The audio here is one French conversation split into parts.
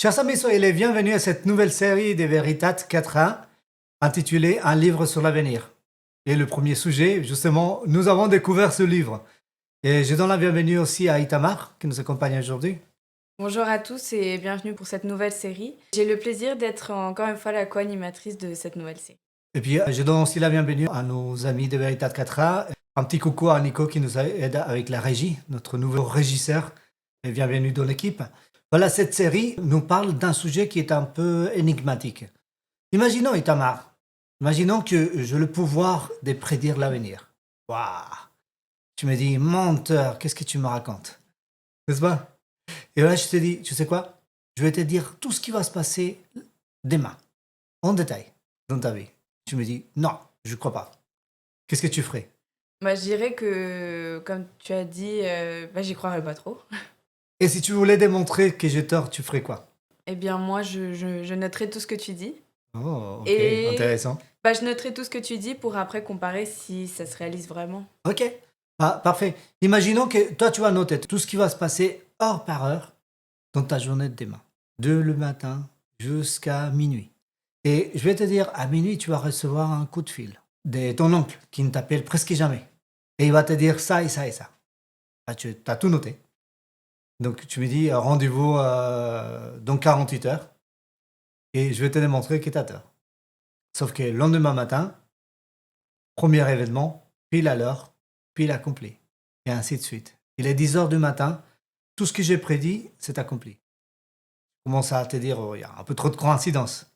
Chers amis, soyez les bienvenus à cette nouvelle série des Veritats 4a intitulée Un livre sur l'avenir. Et le premier sujet, justement, nous avons découvert ce livre. Et je donne la bienvenue aussi à Itamar qui nous accompagne aujourd'hui. Bonjour à tous et bienvenue pour cette nouvelle série. J'ai le plaisir d'être encore une fois la co-animatrice de cette nouvelle série. Et puis, je donne aussi la bienvenue à nos amis des Veritats 4a. Un petit coucou à Nico qui nous aide avec la régie, notre nouveau régisseur. Et bienvenue dans l'équipe. Voilà, cette série nous parle d'un sujet qui est un peu énigmatique. Imaginons, Itamar, imaginons que j'ai le pouvoir de prédire l'avenir. Waouh! Tu me dis, menteur, qu'est-ce que tu me racontes? N'est-ce pas? Et là, je te dis, tu sais quoi? Je vais te dire tout ce qui va se passer demain, en détail, dans ta vie. Tu me dis, non, je ne crois pas. Qu'est-ce que tu ferais? Je dirais que, comme tu as dit, j'y croirais pas trop. Et si tu voulais démontrer que j'ai tort, tu ferais quoi? Eh bien, moi, je noterai tout ce que tu dis. Oh, ok, Et intéressant. je noterai tout ce que tu dis pour après comparer si ça se réalise vraiment. Ok, parfait. Imaginons que toi, tu vas noter tout ce qui va se passer heure par heure dans ta journée de demain, de le matin jusqu'à minuit. Et je vais te dire, à minuit, tu vas recevoir un coup de fil de ton oncle qui ne t'appelle presque jamais. Et il va te dire ça et ça et ça. Ah, tu as tout noté. Donc tu me dis rendez-vous dans 48 heures et je vais te démontrer que tu as tort. Sauf que le lendemain matin, premier événement, pile à l'heure, pile accompli. Et ainsi de suite. Il est 10 heures du matin, tout ce que j'ai prédit, c'est accompli. Je commence à te dire, oh, il y a un peu trop de coïncidences.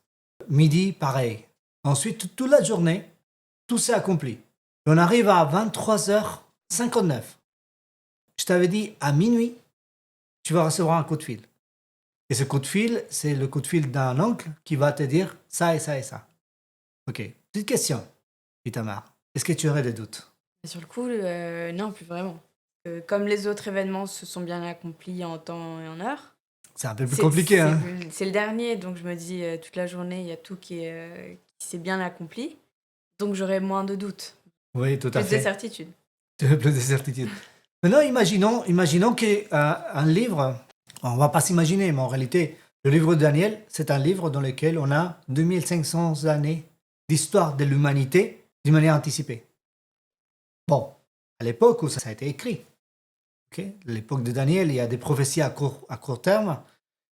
Midi, pareil. Ensuite, toute la journée, tout s'est accompli. Et on arrive à 23h59. Je t'avais dit, à minuit, tu vas recevoir un coup de fil. Et ce coup de fil, c'est le coup de fil d'un oncle qui va te dire ça et ça et ça. Ok. Petite question, Itamar. Est-ce que tu aurais des doutes? Et sur le coup, non, plus vraiment. Comme les autres événements se sont bien accomplis en temps et en heure, C'est un peu plus compliqué, hein? c'est le dernier, donc je me dis, toute la journée, il y a tout qui s'est bien accompli. Donc j'aurais moins de doutes, Oui, tout à plus de fait. certitude. Plus de certitude. Maintenant, imaginons qu'un livre, on ne va pas s'imaginer, mais en réalité, le livre de Daniel, c'est un livre dans lequel on a 2500 années d'histoire de l'humanité d'une manière anticipée. Bon, à l'époque où ça a été écrit, à l'époque de Daniel, il y a des prophéties à court terme,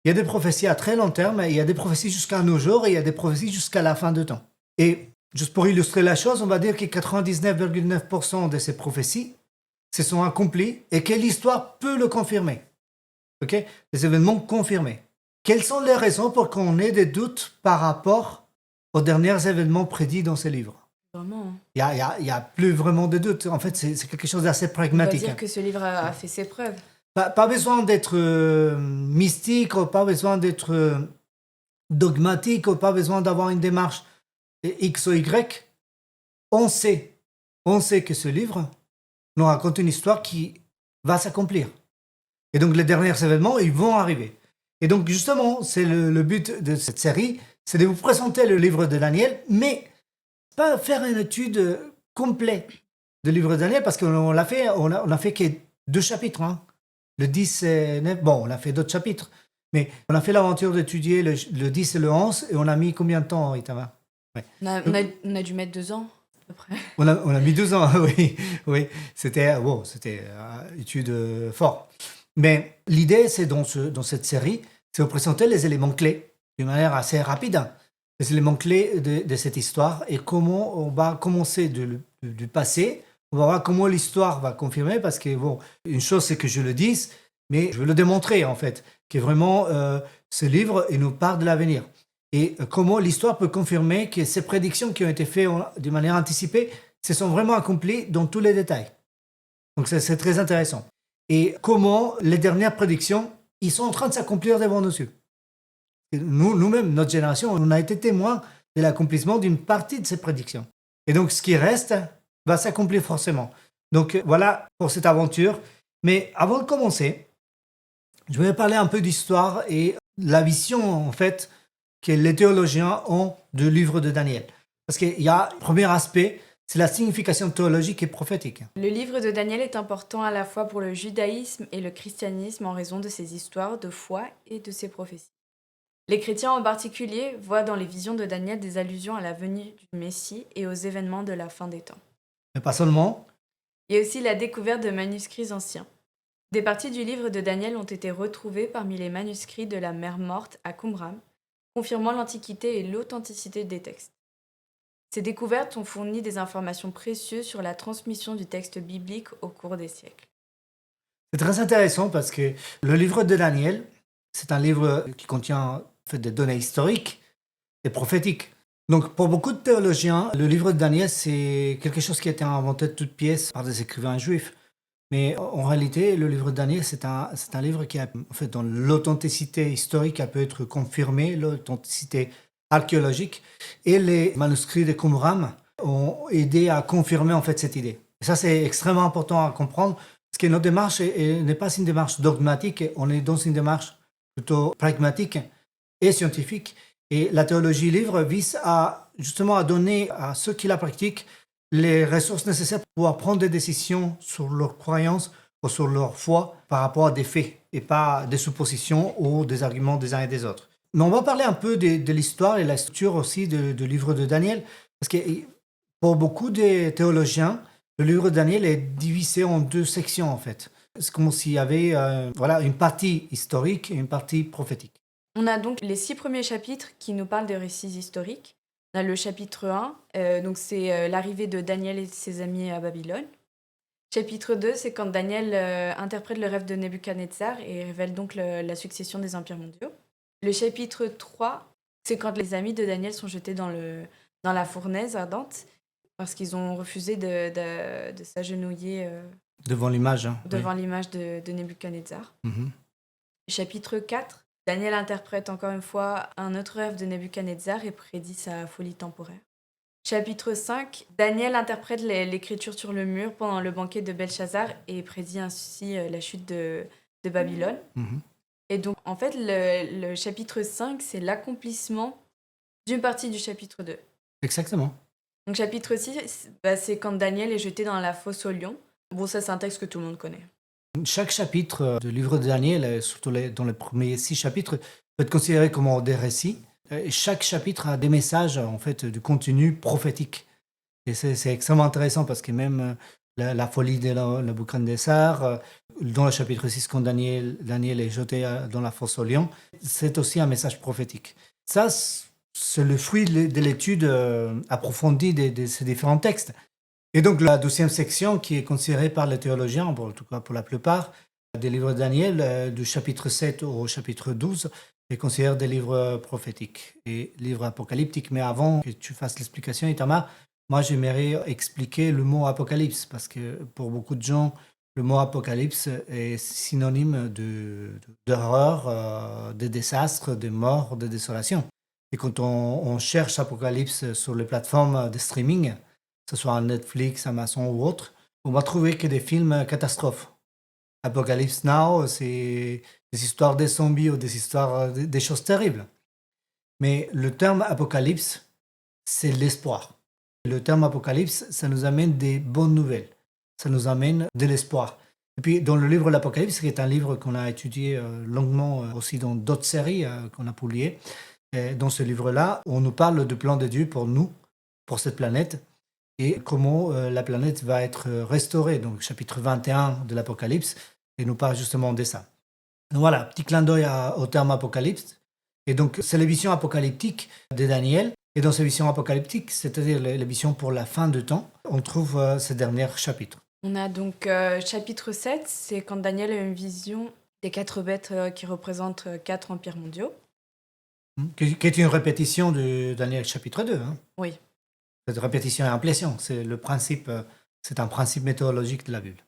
il y a des prophéties à très long terme, et il y a des prophéties jusqu'à nos jours, et il y a des prophéties jusqu'à la fin de temps. Et juste pour illustrer la chose, on va dire que 99,9% de ces prophéties se sont accomplies et que l'histoire peut le confirmer. Les événements confirmés. Quelles sont les raisons pour qu'on ait des doutes par rapport aux derniers événements prédits dans ces livres? Vraiment, hein. Il y a plus vraiment de doutes. En fait, c'est quelque chose d'assez On va pragmatique. dire que ce livre a fait ses preuves. Pas besoin d'être mystique, pas besoin d'être dogmatique, pas besoin d'avoir une démarche X ou Y. On sait que ce livre nous raconte une histoire qui va s'accomplir. Et donc les derniers événements, ils vont arriver. Et donc justement, c'est le but de cette série, c'est de vous présenter le livre de Daniel, mais pas faire une étude complète du livre de Daniel, parce qu'on l'a fait, on a fait que 2 chapitres, hein. Le 10 et 9, bon, on a fait d'autres chapitres, mais on a fait l'aventure d'étudier le 10 et le 11, et on a mis combien de temps, Itama? Ouais. On a dû mettre 2 ans, à peu près. On a mis 2 ans, oui, oui. C'était étude fort. Mais l'idée, c'est dans cette série, c'est de présenter les éléments clés d'une manière assez rapide, hein. Les éléments clés de cette histoire et comment on va commencer du passé. On va voir comment l'histoire va confirmer, parce que, bon, une chose, c'est que je le dise, mais je veux le démontrer, en fait, que vraiment, ce livre, il nous parle de l'avenir. Et comment l'histoire peut confirmer que ces prédictions qui ont été faites de manière anticipée se sont vraiment accomplies dans tous les détails. Donc c'est très intéressant. Et comment les dernières prédictions, ils sont en train de s'accomplir devant nos yeux. Nous-mêmes, notre génération, on a été témoins de l'accomplissement d'une partie de ces prédictions. Et donc ce qui reste va s'accomplir forcément. Donc voilà pour cette aventure. Mais avant de commencer, je vais parler un peu d'histoire et la vision, en fait, que les théologiens ont du livre de Daniel. Parce qu'il y a un premier aspect, c'est la signification théologique et prophétique. Le livre de Daniel est important à la fois pour le judaïsme et le christianisme en raison de ses histoires de foi et de ses prophéties. Les chrétiens en particulier voient dans les visions de Daniel des allusions à la venue du Messie et aux événements de la fin des temps. Mais pas seulement. Il y a aussi la découverte de manuscrits anciens. Des parties du livre de Daniel ont été retrouvées parmi les manuscrits de la mer Morte à Qumran, confirmant l'antiquité et l'authenticité des textes. Ces découvertes ont fourni des informations précieuses sur la transmission du texte biblique au cours des siècles. C'est très intéressant parce que le livre de Daniel, c'est un livre qui contient en fait, des données historiques et prophétiques. Donc, pour beaucoup de théologiens, le livre de Daniel, c'est quelque chose qui a été inventé de toutes pièces par des écrivains juifs. Mais en réalité, le livre de Daniel, c'est un livre qui, a, en fait, dans l'authenticité historique, elle peut être confirmée, l'authenticité archéologique, et les manuscrits de Qumran ont aidé à confirmer en fait cette idée. Et ça, c'est extrêmement important à comprendre, parce que notre démarche n'est pas une démarche dogmatique, on est dans une démarche plutôt pragmatique et scientifique. Et la théologie livre vise justement à donner à ceux qui la pratiquent les ressources nécessaires pour pouvoir prendre des décisions sur leurs croyances ou sur leur foi par rapport à des faits et pas des suppositions ou des arguments des uns et des autres. Mais on va parler un peu de l'histoire et la structure aussi du livre de Daniel, parce que pour beaucoup de théologiens, le livre de Daniel est divisé en deux sections en fait. C'est comme s'il y avait une partie historique et une partie prophétique. On a donc les 6 premiers chapitres qui nous parlent des récits historiques. On a le chapitre 1, donc c'est l'arrivée de Daniel et ses amis à Babylone. Chapitre 2, c'est quand Daniel interprète le rêve de Nebuchadnezzar et révèle donc la succession des empires mondiaux. Le chapitre 3, c'est quand les amis de Daniel sont jetés dans la fournaise ardente parce qu'ils ont refusé de s'agenouiller Devant l'image. devant l'image de Nebuchadnezzar. Mhm. Chapitre 4, Daniel interprète encore une fois un autre rêve de Nebuchadnezzar et prédit sa folie temporaire. Chapitre 5, Daniel interprète l'écriture sur le mur pendant le banquet de Belshazzar et prédit ainsi la chute de Babylone. Mhm. Et donc, en fait, le chapitre 5, c'est l'accomplissement d'une partie du chapitre 2. Exactement. Donc, chapitre 6, c'est quand Daniel est jeté dans la fosse au lion. Bon, ça, c'est un texte que tout le monde connaît. Chaque chapitre du livre de Daniel, surtout dans les premiers 6 chapitres, peut être considéré comme des récits. Et chaque chapitre a des messages, en fait, du contenu prophétique. Et c'est extrêmement intéressant parce que même la folie de Nebuchadnezzar, dans le chapitre 6, quand Daniel est jeté dans la fosse au lion, c'est aussi un message prophétique. Ça, c'est le fruit de l'étude approfondie de ces différents textes. Et donc la 12e section, qui est considérée par les théologiens, en tout cas pour la plupart, des livres de Daniel, du chapitre 7 au chapitre 12, est considérée des livres prophétiques et livres apocalyptiques. Mais avant que tu fasses l'explication, Itamar, moi j'aimerais expliquer le mot apocalypse, parce que pour beaucoup de gens, le mot apocalypse est synonyme d'horreur, de désastre, de mort, de désolation. Et quand on cherche apocalypse sur les plateformes de streaming, que ce soit Netflix, Amazon ou autre, on va trouver que des films catastrophes. Apocalypse Now, c'est des histoires de zombies ou des histoires des choses terribles. Mais le terme apocalypse, c'est l'espoir. Le terme apocalypse, ça nous amène des bonnes nouvelles. Ça nous amène de l'espoir. Et puis, dans le livre de l'Apocalypse, qui est un livre qu'on a étudié longuement aussi dans d'autres séries qu'on a publiées, dans ce livre-là, on nous parle du plan de Dieu pour nous, pour cette planète, et comment la planète va être restaurée. Donc, chapitre 21 de l'Apocalypse, et nous parle justement de ça. Donc, voilà, petit clin d'œil au terme apocalypse. Et donc, c'est les visions apocalyptiques de Daniel. Et dans ces visions apocalyptiques, c'est-à-dire les visions pour la fin du temps, on trouve ces derniers chapitres. On a donc chapitre 7, c'est quand Daniel a une vision des 4 bêtes qui représentent 4 empires mondiaux. Qui est une répétition de Daniel chapitre 2. Hein. Oui. Cette répétition et implétion, c'est le principe, c'est un principe méthodologique de la Bible.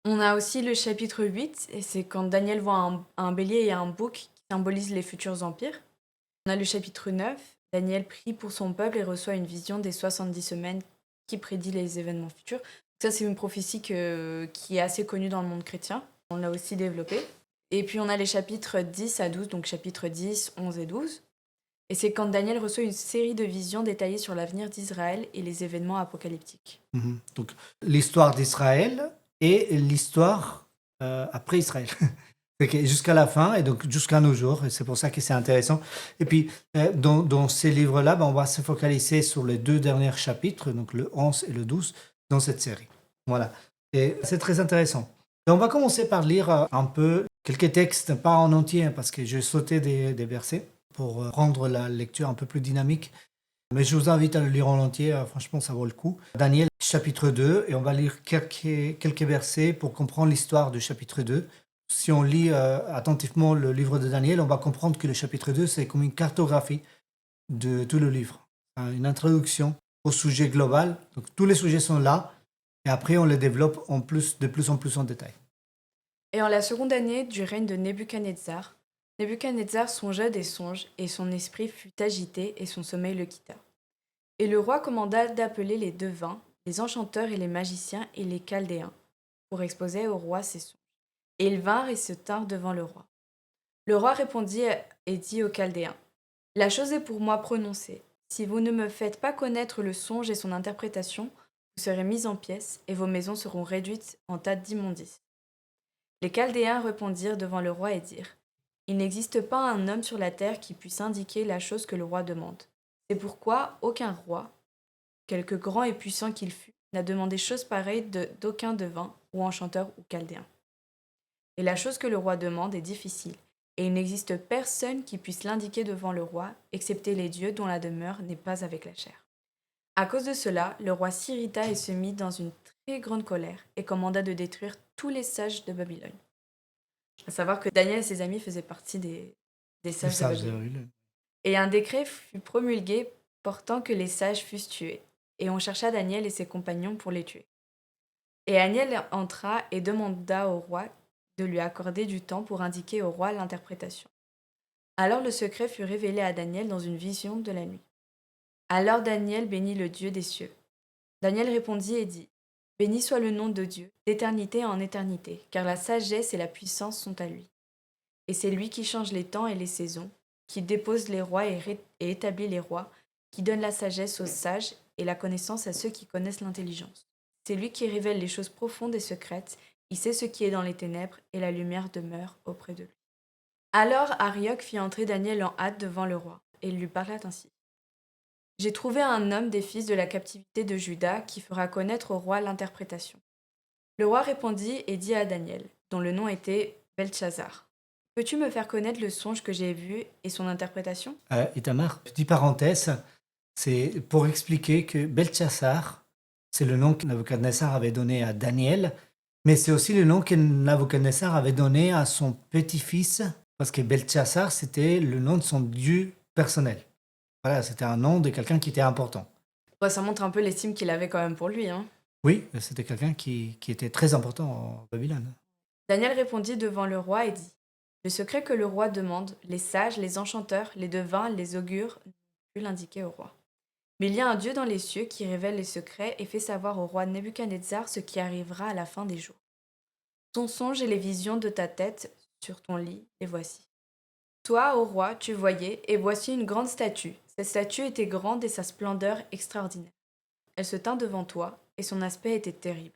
On a aussi le chapitre 8, et c'est quand Daniel voit un bélier et un bouc qui symbolisent les futurs empires. On a le chapitre 9, Daniel prie pour son peuple et reçoit une vision des 70 semaines qui prédit les événements futurs. Ça, c'est une prophétie qui est assez connue dans le monde chrétien. On l'a aussi développée. Et puis, on a les chapitres 10 à 12, donc chapitres 10, 11 et 12. Et c'est quand Daniel reçoit une série de visions détaillées sur l'avenir d'Israël et les événements apocalyptiques. Donc, l'histoire d'Israël et l'histoire après Israël. Fait que jusqu'à la fin, et donc jusqu'à nos jours, et c'est pour ça que c'est intéressant. Et puis, dans ces livres-là, on va se focaliser sur les deux derniers chapitres, donc le 11 et le 12, dans cette série. Voilà. Et c'est très intéressant. Et on va commencer par lire un peu quelques textes, pas en entier, hein, parce que j'ai sauté des versets pour rendre la lecture un peu plus dynamique. Mais je vous invite à le lire en entier, franchement, ça vaut le coup. Daniel, chapitre 2, et on va lire quelques versets pour comprendre l'histoire du chapitre 2. Si on lit attentivement le livre de Daniel, on va comprendre que le chapitre 2, c'est comme une cartographie de tout le livre. Une introduction au sujet global. Donc tous les sujets sont là, et après on les développe de plus en plus en détail. Et en la seconde année du règne de Nebuchadnezzar songea des songes, et son esprit fut agité, et son sommeil le quitta. Et le roi commanda d'appeler les devins, les enchanteurs et les magiciens et les chaldéens, pour exposer au roi ses songes. Et ils vinrent et se tinrent devant le roi. Le roi répondit et dit aux chaldéens, « La chose est pour moi prononcée. Si vous ne me faites pas connaître le songe et son interprétation, vous serez mis en pièces, et vos maisons seront réduites en tas d'immondices. » Les chaldéens répondirent devant le roi et dirent, « Il n'existe pas un homme sur la terre qui puisse indiquer la chose que le roi demande. C'est pourquoi aucun roi, quelque grand et puissant qu'il fût, n'a demandé chose pareille d'aucun devin, ou enchanteur ou chaldéen. Et la chose que le roi demande est difficile, et il n'existe personne qui puisse l'indiquer devant le roi, excepté les dieux dont la demeure n'est pas avec la chair. » À cause de cela, le roi s'irrita et se mit dans une très grande colère, et commanda de détruire tous les sages de Babylone. À savoir que Daniel et ses amis faisaient partie des sages de Babylone. Et un décret fut promulgué portant que les sages fussent tués, et on chercha Daniel et ses compagnons pour les tuer. Et Daniel entra et demanda au roi de lui accorder du temps pour indiquer au roi l'interprétation. Alors le secret fut révélé à Daniel dans une vision de la nuit. Alors Daniel bénit le Dieu des cieux. Daniel répondit et dit, « Béni soit le nom de Dieu, d'éternité en éternité, car la sagesse et la puissance sont à lui. Et c'est lui qui change les temps et les saisons, qui dépose les rois et établit les rois, qui donne la sagesse aux sages et la connaissance à ceux qui connaissent l'intelligence. C'est lui qui révèle les choses profondes et secrètes, il sait ce qui est dans les ténèbres, et la lumière demeure auprès de lui. » Alors Arioc fit entrer Daniel en hâte devant le roi, et il lui parla ainsi. « J'ai trouvé un homme des fils de la captivité de Juda qui fera connaître au roi l'interprétation. » Le roi répondit et dit à Daniel, dont le nom était Beltshazar, « Peux-tu me faire connaître le songe que j'ai vu et son interprétation ?» Itamar, petite parenthèse, c'est pour expliquer que Beltshazar, c'est le nom que Nabuchodonosor avait donné à Daniel, mais c'est aussi le nom que Nabuchodonosor avait donné à son petit-fils, parce que Beltshazar, c'était le nom de son dieu personnel. Voilà, c'était un nom de quelqu'un qui était important. Ouais, ça montre un peu l'estime qu'il avait quand même pour lui. Oui, c'était quelqu'un qui était très important en Babylone. Daniel répondit devant le roi et dit, « Le secret que le roi demande, les sages, les enchanteurs, les devins, les augures, ne peuvent plus l'indiquer au roi. Mais il y a un Dieu dans les cieux qui révèle les secrets et fait savoir au roi Nebuchadnezzar ce qui arrivera à la fin des jours. Ton songe et les visions de ta tête sur ton lit, les voici. Toi, ô roi, tu voyais, et voici une grande statue. Cette statue était grande et sa splendeur extraordinaire. Elle se tint devant toi, et son aspect était terrible.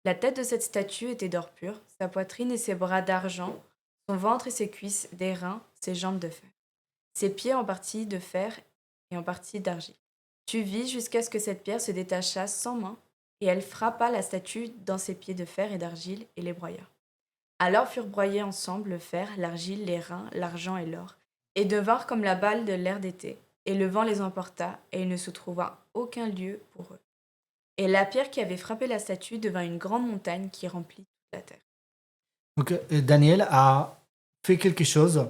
La tête de cette statue était d'or pur, sa poitrine et ses bras d'argent, son ventre et ses cuisses d'airain, ses jambes de fer. Ses pieds en partie de fer et en partie d'argile. Tu vis jusqu'à ce que cette pierre se détachât sans main, et elle frappa la statue dans ses pieds de fer et d'argile et les broya. Alors furent broyés ensemble le fer, l'argile, l'airain, l'argent et l'or, et devinrent comme la balle de l'air d'été, et le vent les emporta, et il ne se trouva aucun lieu pour eux. Et la pierre qui avait frappé la statue devint une grande montagne qui remplit toute la terre. Donc Daniel a fait quelque chose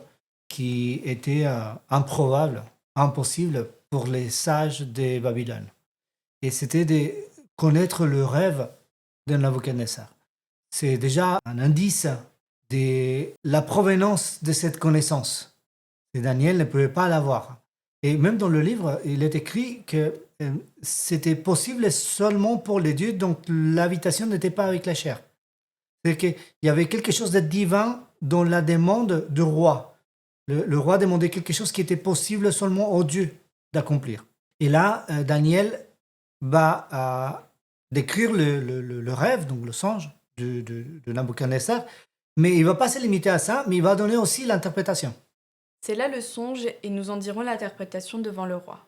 qui était improbable, impossible pour les sages de Babylone. Et c'était de connaître le rêve de Nabuchodonosor. C'est déjà un indice de la provenance de cette connaissance. Et Daniel ne pouvait pas l'avoir. Et même dans le livre, il est écrit que c'était possible seulement pour les dieux dont l'habitation n'était pas avec la chair. C'est-à-dire qu'il y avait quelque chose de divin dans la demande du roi. Le roi demandait quelque chose qui était possible seulement aux dieux d'accomplir. Et là, Daniel va décrire le rêve, donc le songe de Nabuchodonosor, Mais il ne va pas se limiter à ça, mais il va donner aussi l'interprétation. C'est là le songe, et nous en dirons l'interprétation devant le roi.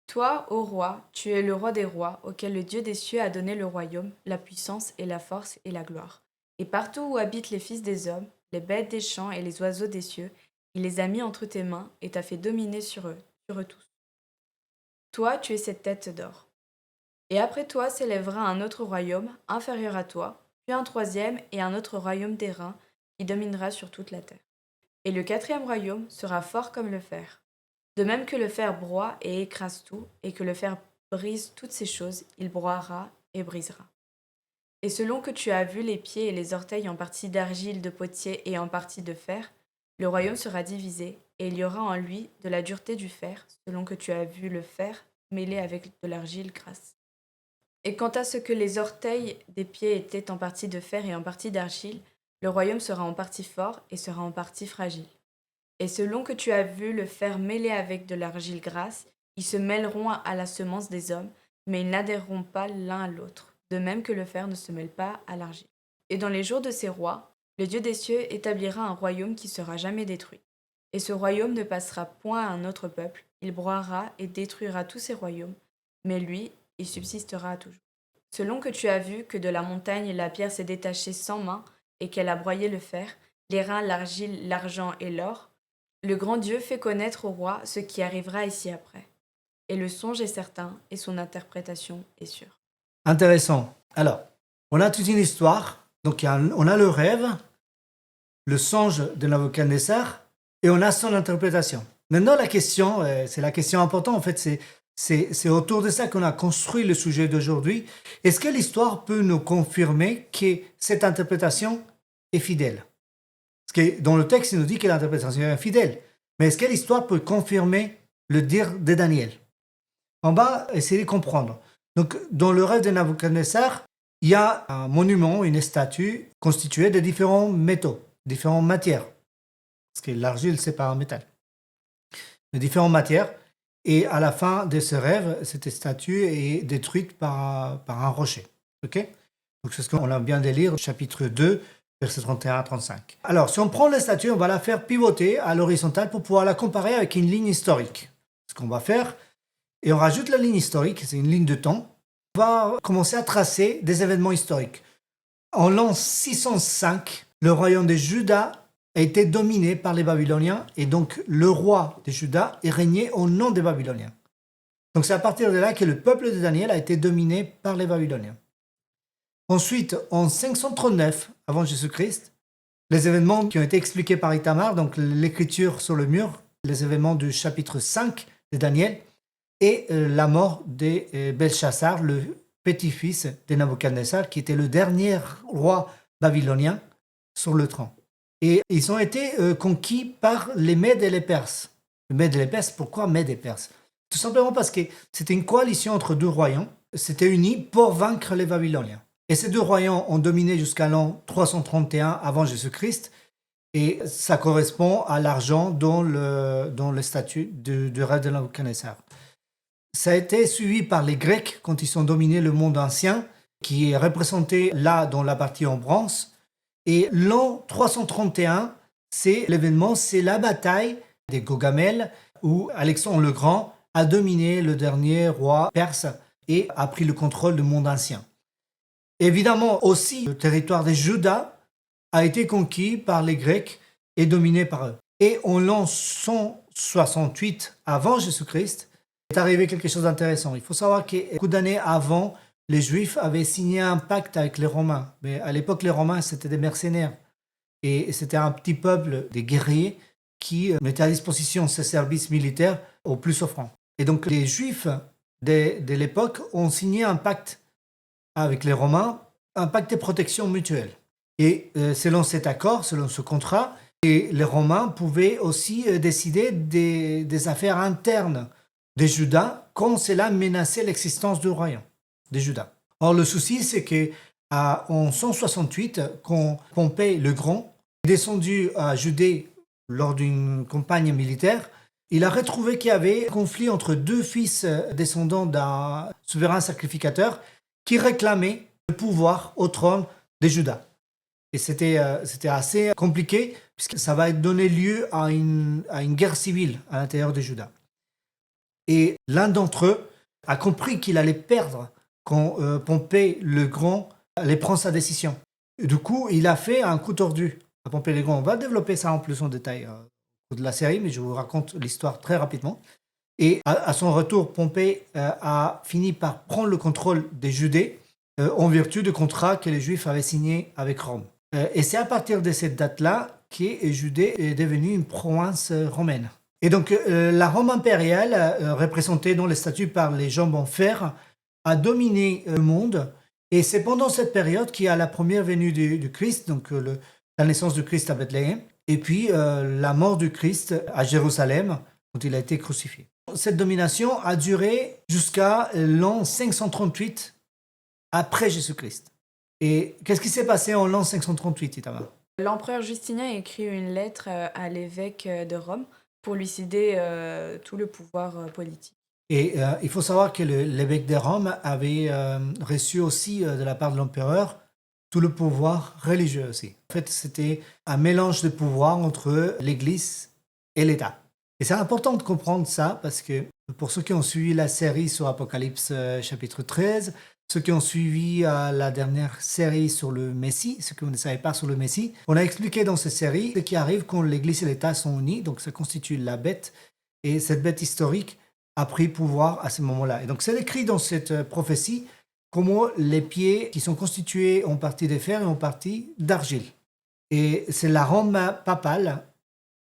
Toi, ô roi, tu es le roi des rois, auquel le Dieu des cieux a donné le royaume, la puissance et la force et la gloire. Et partout où habitent les fils des hommes, les bêtes des champs et les oiseaux des cieux, il les a mis entre tes mains et t'a fait dominer sur eux tous. Toi, tu es cette tête d'or. Et après toi s'élèvera un autre royaume, inférieur à toi, puis un troisième et un autre royaume d'airain, qui dominera sur toute la terre. Et le quatrième royaume sera fort comme le fer. De même que le fer broie et écrase tout, et que le fer brise toutes ces choses, il broiera et brisera. Et selon que tu as vu les pieds et les orteils en partie d'argile de potier et en partie de fer, le royaume sera divisé, et il y aura en lui de la dureté du fer, selon que tu as vu le fer mêlé avec de l'argile grasse. Et quant à ce que les orteils des pieds étaient en partie de fer et en partie d'argile, le royaume sera en partie fort et sera en partie fragile. Et selon que tu as vu le fer mêlé avec de l'argile grasse, ils se mêleront à la semence des hommes, mais ils n'adhéreront pas l'un à l'autre, de même que le fer ne se mêle pas à l'argile. Et dans les jours de ces rois, le Dieu des cieux établira un royaume qui sera jamais détruit. Et ce royaume ne passera point à un autre peuple, il broiera et détruira tous ces royaumes, mais lui, il subsistera à toujours. Selon que tu as vu que de la montagne la pierre s'est détachée sans main, et qu'elle a broyé le fer, l'airain, l'argile, l'argent et l'or, le grand Dieu fait connaître au roi ce qui arrivera ici après. Et le songe est certain, et son interprétation est sûre. Intéressant. Alors, on a toute une histoire. Donc, on a le rêve, le songe de Nabuchodonosor, et on a son interprétation. Maintenant, la question, c'est la question importante, en fait, c'est autour de ça qu'on a construit le sujet d'aujourd'hui. Est-ce que l'histoire peut nous confirmer que cette interprétation est fidèle? Parce que dans le texte, il nous dit que l'interprétation est fidèle. Mais est-ce que l'histoire peut confirmer le dire de Daniel? On va essayer de comprendre. Donc, dans le rêve de Nabuchodonosor, il y a un monument, une statue constituée de différents métaux, différentes matières. Parce que l'argile, c'est pas un métal. De différentes matières. Et à la fin de ce rêve, cette statue est détruite par un rocher. Ok? Donc, c'est ce qu'on vient de lire, chapitre 2, versets 31 à 35. Alors, si on prend la statue, on va la faire pivoter à l'horizontale pour pouvoir la comparer avec une ligne historique. Ce qu'on va faire, et on rajoute la ligne historique, c'est une ligne de temps, on va commencer à tracer des événements historiques. En l'an 605, le royaume de Juda a été dominé par les Babyloniens, et donc le roi de Juda est régné au nom des Babyloniens. Donc c'est à partir de là que le peuple de Daniel a été dominé par les Babyloniens. Ensuite, en 539 avant Jésus-Christ, les événements qui ont été expliqués par Itamar, donc l'écriture sur le mur, les événements du chapitre 5 de Daniel, et la mort de Belshazzar, le petit-fils de Nabuchodonosor, qui était le dernier roi babylonien sur le trône. Et ils ont été conquis par les Mèdes et les Perses. Les Mèdes et les Perses, pourquoi Mèdes et Perses? Tout simplement parce que c'était une coalition entre deux royaumes, s'étaient unis pour vaincre les Babyloniens. Et ces deux royaumes ont dominé jusqu'à l'an 331 avant Jésus-Christ, et ça correspond à l'argent dans le statut du rêve de Nabuchodonosor. Ça a été suivi par les Grecs quand ils ont dominé le monde ancien, qui est représenté là dans la partie en bronze. Et l'an 331, c'est l'événement, c'est la bataille des Gaugamel, où Alexandre le Grand a dominé le dernier roi perse et a pris le contrôle du monde ancien. Évidemment aussi, le territoire de Juda a été conquis par les Grecs et dominé par eux. Et en l'an 168 avant Jésus-Christ, est arrivé quelque chose d'intéressant. Il faut savoir que beaucoup d'années avant, les Juifs avaient signé un pacte avec les Romains. Mais à l'époque, les Romains, c'était des mercenaires. Et c'était un petit peuple de guerriers qui mettaient à disposition ces services militaires aux plus souffrants. Et donc, les Juifs de l'époque ont signé un pacte avec les Romains, un pacte de protection mutuelle. Et selon cet accord, selon ce contrat, les Romains pouvaient aussi décider des affaires internes de Juda quand cela menaçait l'existence du royaume de Juda. Or, le souci, c'est qu'en 168, quand Pompée le Grand est descendu à Judée lors d'une campagne militaire, il a retrouvé qu'il y avait un conflit entre deux fils descendants d'un souverain sacrificateur qui réclamaient le pouvoir au trône de Juda. Et c'était assez compliqué, puisque ça va donner lieu à une guerre civile à l'intérieur de Juda. Et l'un d'entre eux a compris qu'il allait perdre quand Pompée le Grand allait prendre sa décision. Et du coup, il a fait un coup tordu à Pompée le Grand. On va développer ça en plus en détail au cours de la série, mais je vous raconte l'histoire très rapidement. Et à son retour, Pompée a fini par prendre le contrôle des Judées en vertu du contrat que les Juifs avaient signé avec Rome. Et c'est à partir de cette date-là que Judée est devenue une province romaine. Et donc, la Rome impériale, représentée dans les statues par les jambes en fer, a dominé le monde. Et c'est pendant cette période qu'il y a la première venue du Christ, donc la naissance du Christ à Bethléem, et puis la mort du Christ à Jérusalem, quand il a été crucifié. Cette domination a duré jusqu'à l'an 538 après Jésus-Christ. Et qu'est-ce qui s'est passé en l'an 538, Itamar? L'empereur Justinien écrit une lettre à l'évêque de Rome pour lui céder tout le pouvoir politique. Et il faut savoir que l'évêque de Rome avait reçu aussi de la part de l'empereur tout le pouvoir religieux aussi. En fait, c'était un mélange de pouvoir entre l'Église et l'État. Et c'est important de comprendre ça parce que pour ceux qui ont suivi la série sur Apocalypse chapitre 13, ceux qui ont suivi la dernière série sur le Messie, ceux qui ne savaient pas sur le Messie, on a expliqué dans cette série ce qui arrive quand l'Église et l'État sont unis, donc ça constitue la bête, et cette bête historique a pris pouvoir à ce moment-là. Et donc c'est écrit dans cette prophétie comment les pieds qui sont constitués en partie de fer et en partie d'argile. Et c'est la Rome papale,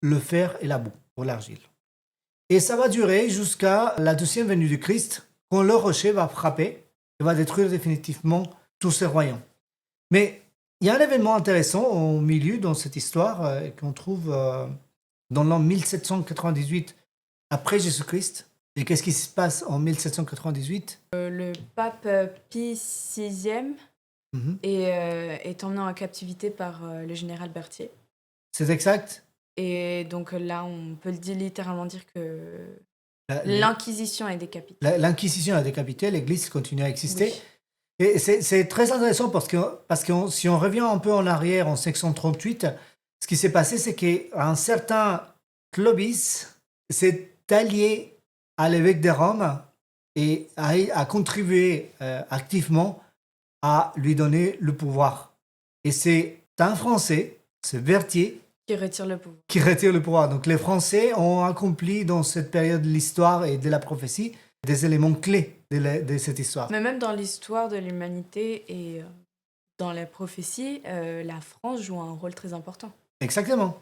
le fer et la boue pour l'argile. Et ça va durer jusqu'à la deuxième venue du Christ, quand le rocher va frapper et va détruire définitivement tous ces royaumes. Mais il y a un événement intéressant au milieu dans cette histoire qu'on trouve dans l'an 1798 après Jésus-Christ. Et qu'est-ce qui se passe en 1798? Le pape Pie VI est emmené en captivité par le général Berthier. C'est exact. Et donc là, on peut littéralement dire que l'Inquisition est décapitée. L'Inquisition a décapité, l'Église continue à exister. Oui. Et c'est très intéressant parce que si on revient un peu en arrière, en 538, ce qui s'est passé, c'est qu'un certain Clovis s'est allié à l'évêque de Rome et a contribué activement à lui donner le pouvoir. Et c'est un Français, c'est Berthier, Qui retire le pouvoir. qui retire le pouvoir. Donc les Français ont accompli dans cette période de l'histoire et de la prophétie des éléments clés de cette histoire. Mais même dans l'histoire de l'humanité et dans la prophétie, la France joue un rôle très important. Exactement.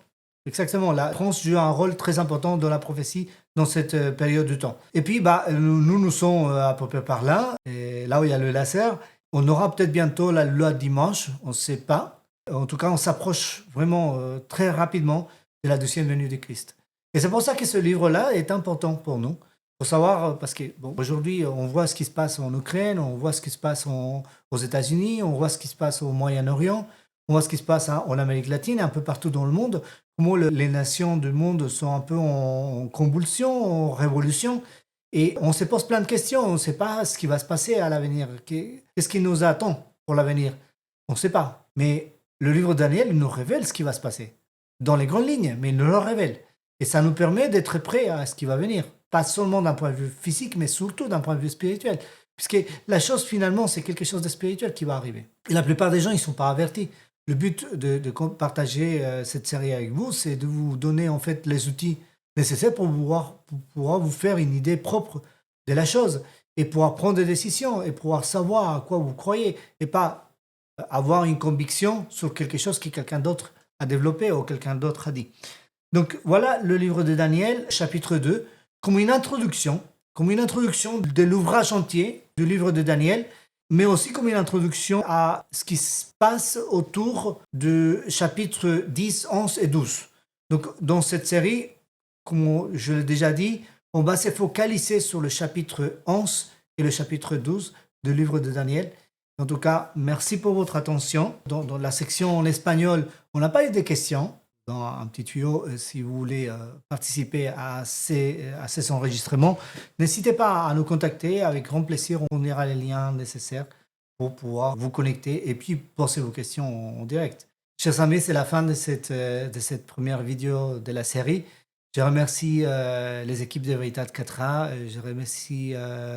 Exactement. La France joue un rôle très important dans la prophétie dans cette période de temps. Et puis, nous sommes à peu près par là, et là où il y a le laser. On aura peut-être bientôt la loi dimanche, on ne sait pas. En tout cas, on s'approche vraiment très rapidement de la deuxième venue du Christ. Et c'est pour ça que ce livre-là est important pour nous. Pour savoir, parce que aujourd'hui, on voit ce qui se passe en Ukraine, on voit ce qui se passe aux États-Unis, on voit ce qui se passe au Moyen-Orient, on voit ce qui se passe en Amérique latine, un peu partout dans le monde, comment les nations du monde sont un peu en convulsion, en révolution. Et on se pose plein de questions, on ne sait pas ce qui va se passer à l'avenir. Qu'est-ce qui nous attend pour l'avenir? On ne sait pas. Mais le livre de Daniel nous révèle ce qui va se passer. Dans les grandes lignes, mais il nous le révèle. Et ça nous permet d'être prêts à ce qui va venir. Pas seulement d'un point de vue physique, mais surtout d'un point de vue spirituel. Puisque la chose, finalement, c'est quelque chose de spirituel qui va arriver. Et la plupart des gens, ils ne sont pas avertis. Le but de partager cette série avec vous, c'est de vous donner en fait les outils nécessaires pour pouvoir vous faire une idée propre de la chose et pouvoir prendre des décisions et pouvoir savoir à quoi vous croyez et pas avoir une conviction sur quelque chose que quelqu'un d'autre a développé ou quelqu'un d'autre a dit. Donc voilà le livre de Daniel, chapitre 2, comme une introduction de l'ouvrage entier du livre de Daniel, mais aussi comme une introduction à ce qui se passe autour de chapitres 10, 11 et 12. Donc dans cette série, comme je l'ai déjà dit, on va se focaliser sur le chapitre 11 et le chapitre 12 du livre de Daniel. En tout cas, merci pour votre attention. Dans la section en espagnol, on n'a pas eu de questions. Dans un petit tuyau, si vous voulez participer à ces enregistrements, n'hésitez pas à nous contacter. Avec grand plaisir, on ira les liens nécessaires pour pouvoir vous connecter et puis poser vos questions en direct. Chers amis, c'est la fin de cette première vidéo de la série. Je remercie les équipes de Veritat 4A. Je remercie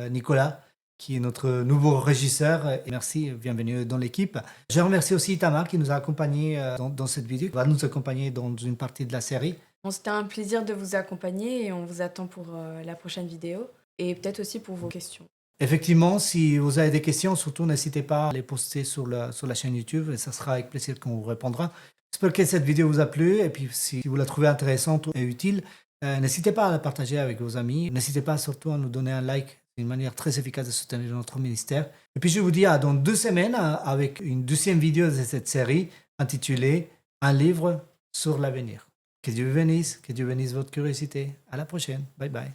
Nicolas, qui est notre nouveau régisseur. Et merci, bienvenue dans l'équipe. Je remercie aussi Tamar, qui nous a accompagnés dans cette vidéo, qui va nous accompagner dans une partie de la série. Bon, c'était un plaisir de vous accompagner et on vous attend pour la prochaine vidéo et peut-être aussi pour vos questions. Effectivement, si vous avez des questions, surtout n'hésitez pas à les poster sur la chaîne YouTube et ça sera avec plaisir qu'on vous répondra. J'espère que cette vidéo vous a plu et puis si vous la trouvez intéressante et utile, n'hésitez pas à la partager avec vos amis. N'hésitez pas surtout à nous donner un like. C'est une manière très efficace de soutenir notre ministère. Et puis je vous dis à dans 2 semaines avec une deuxième vidéo de cette série intitulée Un livre sur l'avenir. Que Dieu vous bénisse, que Dieu bénisse votre curiosité. À la prochaine. Bye bye.